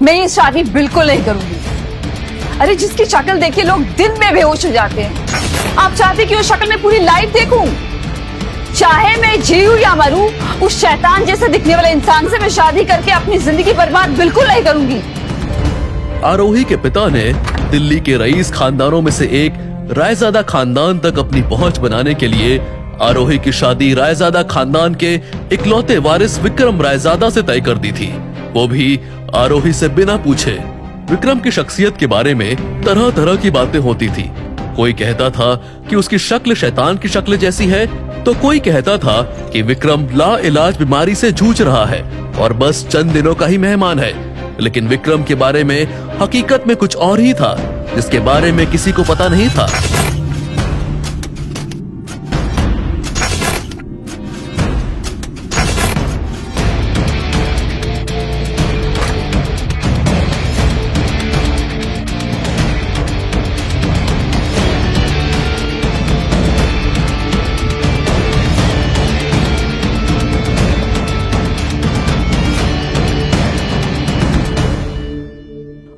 मैं ये शादी बिल्कुल नहीं करूंगी। अरे जिसकी शक्ल देखे लोग दिन में बेहोश हो जाते हैं, आप चाहते कि उस शक्ल में पूरी लाइफ देखूं? चाहे मैं जीऊं या मरूं, उस शैतान जैसे दिखने वाले इंसान से मैं शादी करके अपनी जिंदगी बर्बाद बिल्कुल नहीं करूंगी। आरोही के पिता ने दिल्ली के रईस खानदानों में से एक रायजादा खानदान तक अपनी पहुंच बनाने के लिए आरोही की शादी रायजादा खानदान के इकलौते वारिस विक्रम रायजादा से तय कर दी थी, वो भी आरोही से बिना पूछे। विक्रम की शख्सियत के बारे में तरह तरह की बातें होती थी। कोई कहता था कि उसकी शक्ल शैतान की शक्ल जैसी है, तो कोई कहता था कि विक्रम लाइलाज बीमारी से जूझ रहा है और बस चंद दिनों का ही मेहमान है। लेकिन विक्रम के बारे में हकीकत में कुछ और ही था, जिसके बारे में किसी को पता नहीं था।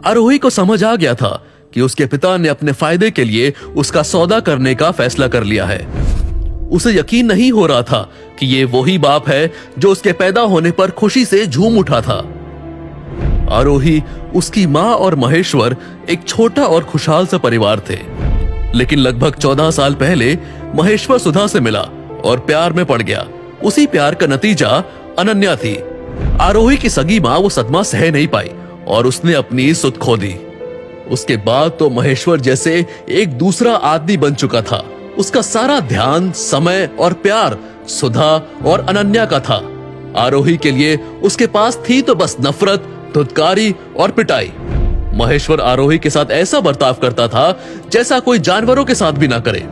आरोही को समझ आ गया था कि उसके पिता ने अपने फायदे के लिए उसका सौदा करने का फैसला कर लिया है। उसे यकीन नहीं हो रहा था कि ये वही बाप है जो उसके पैदा होने पर खुशी से झूम उठा था। आरोही, उसकी माँ और महेश्वर एक छोटा और खुशहाल सा परिवार थे। लेकिन लगभग 14 साल पहले महेश्वर सुधा से मिला और प्यार में पड़ गया। उसी प्यार का नतीजा अनन्या थी। आरोही की सगी माँ वो सदमा सह नहीं पाई और उसने अपनी सुध खो दी। उसके बाद तो महेश्वर जैसे एक दूसरा आदमी बन चुका था। उसका सारा ध्यान, समय और प्यार सुधा और अनन्या का था। आरोही के लिए उसके पास थी तो बस नफरत, धुतकारी और पिटाई। महेश्वर आरोही के साथ ऐसा बर्ताव करता था जैसा कोई जानवरों के साथ भी ना करे।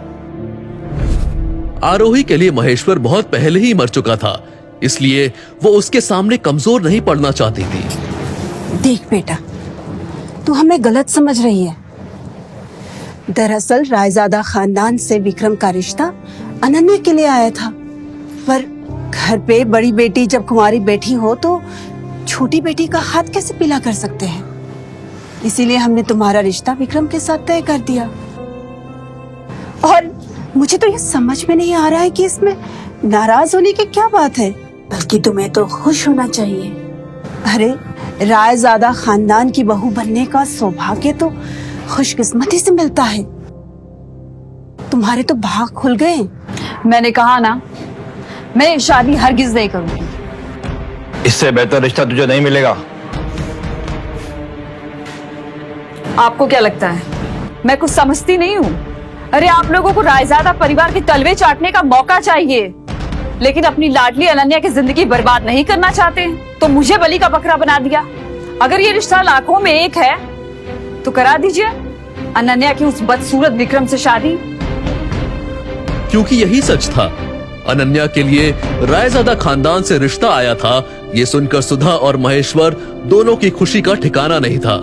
आरोही के लिए महेश्वर बहुत पहले ही मर चुका था, इसलिए वो उसके सामने कमजोर नहीं पड़ना चाहती थी। देख बेटा, तू हमें गलत समझ रही है। दरअसल रायजादा खानदान से विक्रम का रिश्ता अनन्या के लिए आया था, पर घर पे बड़ी बेटी जब कुंवारी बैठी हो तो छोटी बेटी का हाथ कैसे पीला कर सकते हैं। इसीलिए हमने तुम्हारा रिश्ता विक्रम के साथ तय कर दिया। और मुझे तो ये समझ में नहीं आ रहा है कि इसमें नाराज होने की क्या बात है, बल्कि तुम्हें तो खुश होना चाहिए। अरे रायजादा खानदान की बहू बनने का सौभाग्य तो खुशकिस्मती से मिलता है। तुम्हारे तो भाग खुल गए। मैंने कहा ना, मैं ये शादी हरगिज नहीं करूंगी। इससे बेहतर रिश्ता तुझे नहीं मिलेगा। आपको क्या लगता है मैं कुछ समझती नहीं हूँ? अरे आप लोगों को रायजादा परिवार के तलवे चाटने का मौका चाहिए, लेकिन अपनी लाडली अनन्या की जिंदगी बर्बाद नहीं करना चाहते, तो मुझे बलि का बकरा बना दिया। अगर ये रिश्ता लाखों में एक है तो करा दीजिए अनन्या की उस बदसूरत विक्रम से शादी। क्योंकि यही सच था। अनन्या के लिए रायजादा खानदान से रिश्ता आया था, ये सुनकर सुधा और महेश्वर दोनों की खुशी का ठिकाना नहीं था।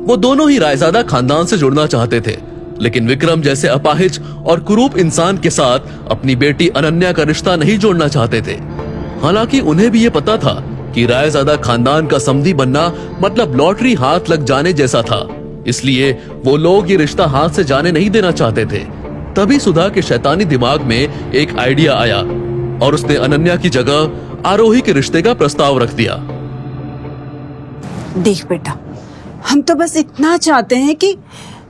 वो दोनों ही रायजादा खानदान से जुड़ना चाहते थे, लेकिन विक्रम जैसे अपाहिज और कुरूप इंसान के साथ अपनी बेटी अनन्या का रिश्ता नहीं जोड़ना चाहते थे। हालांकि उन्हें भी ये पता था कि रायजादा खानदान का समधी बनना मतलब लॉटरी हाथ लग जाने जैसा था, इसलिए वो लोग ये रिश्ता हाथ से जाने नहीं देना चाहते थे। तभी सुधा के शैतानी दिमाग में एक आइडिया आया और उसने अनन्या की जगह आरोही के रिश्ते का प्रस्ताव रख दिया। देख बेटा, हम तो बस इतना चाहते हैं कि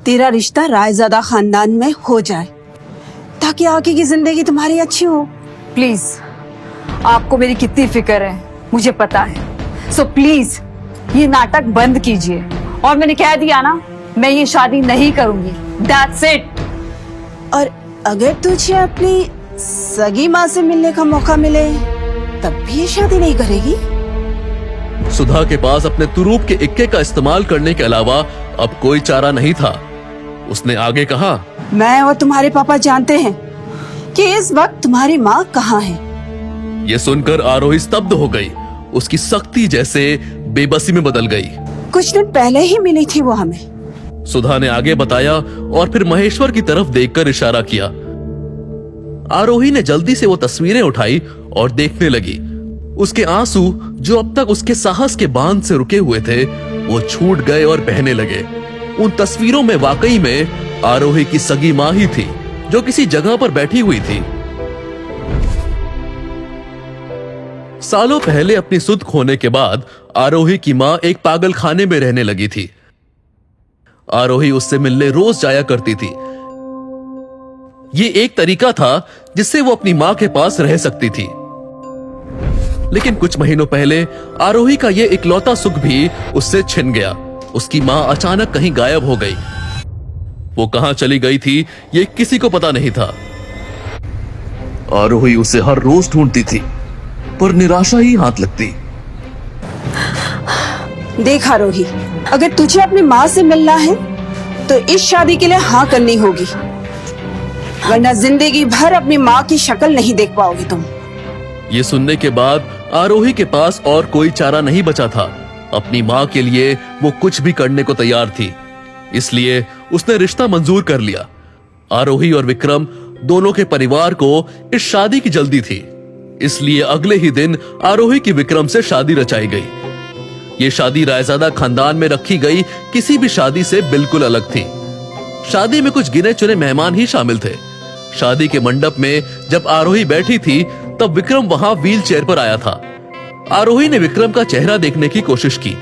तेरा रिश्ता रायजादा खानदान में हो जाए, ताकि आगे की जिंदगी तुम्हारी अच्छी हो। प्लीज, आपको मेरी कितनी फिक्र है मुझे पता है, सो प्लीज ये नाटक बंद कीजिए। और मैंने कह दिया ना, मैं ये शादी नहीं करूंगी। That's it। और अगर तुझे अपनी सगी माँ से मिलने का मौका मिले तब भी ये शादी नहीं करेगी? सुधा के पास अपने तुरूप के इक्के का इस्तेमाल करने के अलावा अब कोई चारा नहीं था। उसने आगे कहा, मैं और तुम्हारे पापा जानते हैं कि इस वक्त तुम्हारी माँ कहाँ है। ये सुनकर आरोही स्तब्ध हो गई। उसकी सख्ती जैसे बेबसी में बदल गई। कुछ दिन पहले ही मिली थी वो हमें। सुधा ने आगे बताया और फिर महेश्वर की तरफ देखकर इशारा किया। आरोही ने जल्दी से वो तस्वीरें उठाई और देखने लगी। उसके आंसू जो अब तक उसके साहस के बांध से रुके हुए थे वो छूट गए और बहने लगे। उन तस्वीरों में वाकई में आरोही की सगी मां ही थी जो किसी जगह पर बैठी हुई थी। सालों पहले अपनी सुध खोने के बाद आरोही की मां एक पागल खाने में रहने लगी थी। आरोही उससे मिलने रोज जाया करती थी। ये एक तरीका था जिससे वो अपनी मां के पास रह सकती थी। लेकिन कुछ महीनों पहले आरोही का ये इकलौता सुख भी उससे छिन गया। उसकी मां अचानक कहीं गायब हो गई। वो कहां चली गई थी ये किसी को पता नहीं था। आरोही उसे हर रोज ढूंढती थी पर निराशा ही हाथ लगती। देख आरोही, अगर तुझे अपनी माँ से मिलना है तो इस शादी के लिए हाँ करनी होगी, वरना जिंदगी भर अपनी माँ की शक्ल नहीं देख पाओगी तुम। ये सुनने के बाद आरोही के पास और कोई चारा नहीं बचा था। अपनी माँ के लिए वो कुछ भी करने को तैयार थी, इसलिए उसने रिश्ता मंजूर कर लिया। आरोही और विक्रम दोनों के परिवार को इस शादी की जल्दी थी, इसलिए अगले ही दिन आरोही की विक्रम से शादी रचाई गई। ये शादी रायजादा खानदान में रखी गई किसी भी शादी से बिल्कुल अलग थी। शादी में कुछ गिने चुने मेहमान ही शामिल थे। शादी के मंडप में जब आरोही बैठी थी तब विक्रम वहां व्हील चेयर पर आया था। आरोही ने विक्रम का चेहरा देखने की कोशिश की,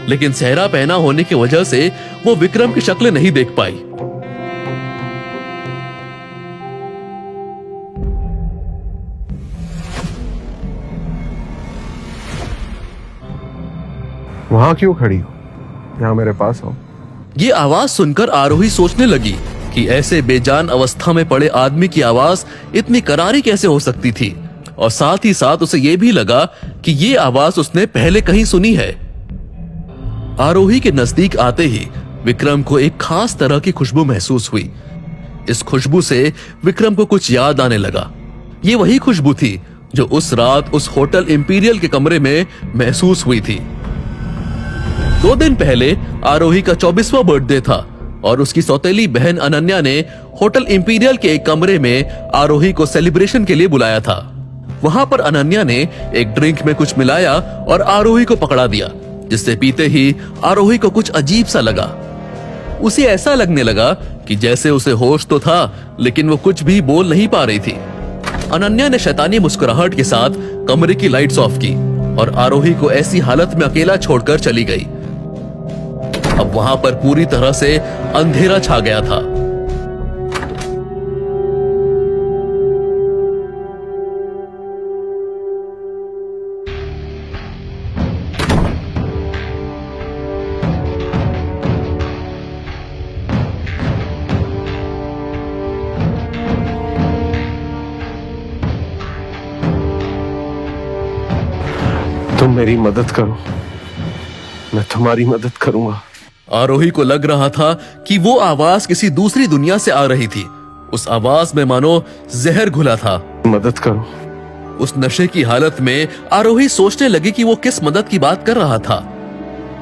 लेकिन सेहरा पहना होने की वजह से वो विक्रम की शक्ल नहीं देख पाई। वहां क्यों खड़ी हो? यहाँ मेरे पास आओ। ये आवाज सुनकर आरोही सोचने लगी कि ऐसे बेजान अवस्था में पड़े आदमी की आवाज इतनी करारी कैसे हो सकती थी, और साथ ही साथ उसे यह भी लगा कि ये आवाज उसने पहले कहीं सुनी है। आरोही के नजदीक आते ही विक्रम को एक खास तरह की खुशबू महसूस हुई। इस खुशबू से विक्रम को कुछ याद आने लगा। ये वही खुशबू थी जो उस रात उस होटल इंपीरियल के कमरे में महसूस हुई थी। 2 दिन पहले आरोही का 24वां बर्थडे था और उसकी सौतेली बहन अनन्या ने होटल इंपीरियल के एक कमरे में आरोही को सेलिब्रेशन के लिए बुलाया था। वहां पर अनन्या ने एक ड्रिंक में कुछ मिलाया और आरोही को पकड़ा दिया, जिससे पीते ही आरोही को कुछ अजीब सा लगा। उसे ऐसा लगने लगा कि जैसे उसे होश तो था लेकिन वो कुछ भी बोल नहीं पा रही थी। अनन्या ने शैतानी मुस्कुराहट के साथ कमरे की लाइट्स ऑफ की और आरोही को ऐसी हालत में अकेला छोड़कर चली गई। अब वहां पर पूरी तरह से अंधेरा छा गया था। तुम मेरी मदद करो, मैं तुम्हारी मदद करूंगा। आरोही को लग रहा था कि वो आवाज किसी दूसरी दुनिया से आ रही थी। उस आवाज में मानो जहर घुला था। मदद करो। उस नशे की हालत में आरोही सोचने लगी कि वो किस मदद की बात कर रहा था।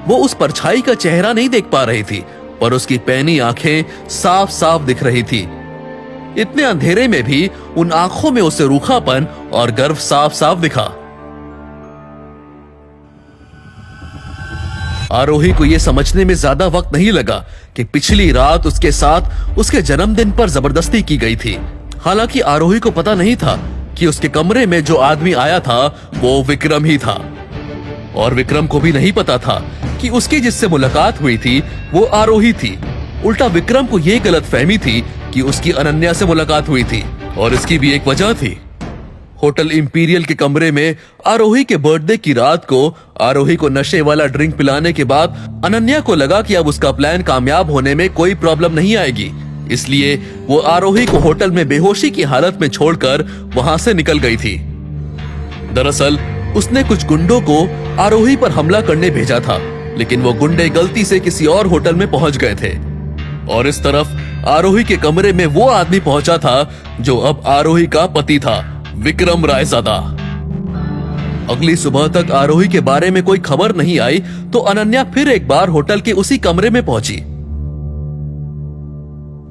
वो उस परछाई का चेहरा नहीं देख पा रही थी, पर उसकी पैनी आंखें साफ साफ दिख रही थी। इतने अंधेरे में भी उन आंखों में उसे रूखापन और गर्व साफ साफ दिखा। आरोही को यह समझने में ज्यादा वक्त नहीं लगा कि पिछली रात उसके साथ उसके जन्मदिन पर जबरदस्ती की गई थी। हालांकि आरोही को पता नहीं था कि उसके कमरे में जो आदमी आया था वो विक्रम ही था, और विक्रम को भी नहीं पता था कि उसकी जिससे मुलाकात हुई थी वो आरोही थी। उल्टा विक्रम को यह गलतफहमी थी कि उसकी अनन्या से मुलाकात हुई थी, और इसकी भी एक वजह थी। होटल इंपीरियल के कमरे में आरोही के बर्थडे की रात को आरोही को नशे वाला ड्रिंक पिलाने के बाद अनन्या को लगा कि अब उसका प्लान कामयाब होने में कोई प्रॉब्लम नहीं आएगी, इसलिए वो आरोही को होटल में बेहोशी की हालत में छोड़कर वहां से निकल गई थी। दरअसल उसने कुछ गुंडों को आरोही पर हमला करने भेजा था, लेकिन वो गुंडे गलती से किसी और होटल में पहुंच गए थे, और इस तरफ आरोही के कमरे में वो आदमी पहुंचा था जो अब आरोही का पति था, विक्रम रायजादा। अगली सुबह तक आरोही के बारे में कोई खबर नहीं आई तो अनन्या फिर एक बार होटल के उसी कमरे में पहुंची।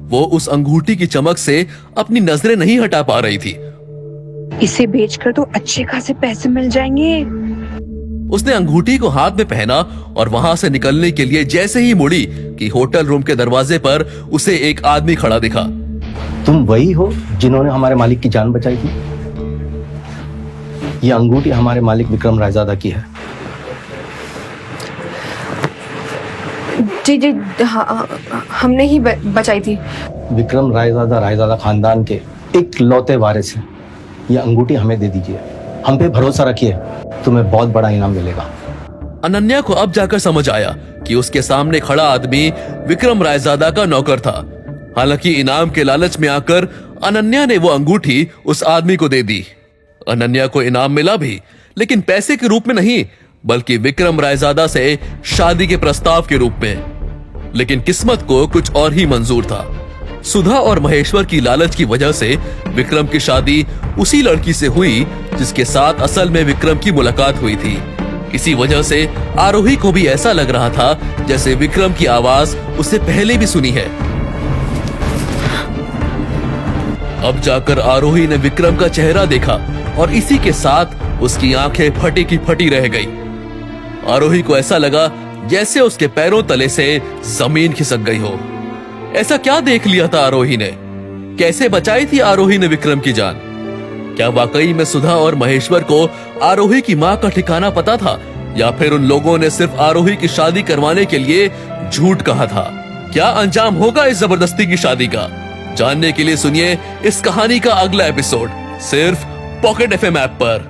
वो उस अंगूठी की चमक से अपनी नजरें नहीं हटा पा रही थी। इसे बेचकर तो अच्छे खासे पैसे मिल जाएंगे। उसने अंगूठी को हाथ में पहना और वहां से निकलने के लिए जैसे ही मुड़ी कि होटल रूम के दरवाजे पर उसे एक आदमी खड़ा दिखा। तुम वही हो जिन्होंने हमारे मालिक की जान बचाई थी? ये अंगूठी हमारे मालिक विक्रम रायजादा की है। जी जी, हाँ, हमने ही बचाई थी। विक्रम रायजादा खानदान के एक लौते वारिस हैं। ये अंगूठी हमें दे दीजिए, हम पे भरोसा रखिए, तुम्हें बहुत बड़ा इनाम मिलेगा। अनन्या को अब जाकर समझ आया कि उसके सामने खड़ा आदमी विक्रम रायजादा का नौकर था। हालांकि इनाम के लालच में आकर अनन्या ने वो अंगूठी उस आदमी को दे दी। अनन्या को इनाम मिला भी, लेकिन पैसे के रूप में नहीं, बल्कि विक्रम रायजादा से शादी के प्रस्ताव के रूप में। लेकिन किस्मत को कुछ और ही मंजूर था। सुधा और महेश्वर की लालच की वजह से विक्रम की शादी उसी लड़की से हुई जिसके साथ असल में विक्रम की मुलाकात हुई थी। इसी वजह से आरोही को भी ऐसा लग रहा था जैसे विक्रम की आवाज उससे पहले भी सुनी है। अब जाकर आरोही ने विक्रम का चेहरा देखा और इसी के साथ उसकी आंखें फटी की फटी रह गई। आरोही को ऐसा लगा जैसे उसके पैरों तले से जमीन खिसक गई हो। ऐसा क्या देख लिया था आरोही ने? कैसे बचाई थी आरोही ने विक्रम की जान? क्या वाकई में सुधा और महेश्वर को आरोही की मां का ठिकाना पता था, या फिर उन लोगों ने सिर्फ आरोही की शादी करवाने के लिए झूठ कहा था? क्या अंजाम होगा इस जबरदस्ती की शादी का? जानने के लिए सुनिए इस कहानी का अगला एपिसोड सिर्फ पॉकेट FM ऐप पर।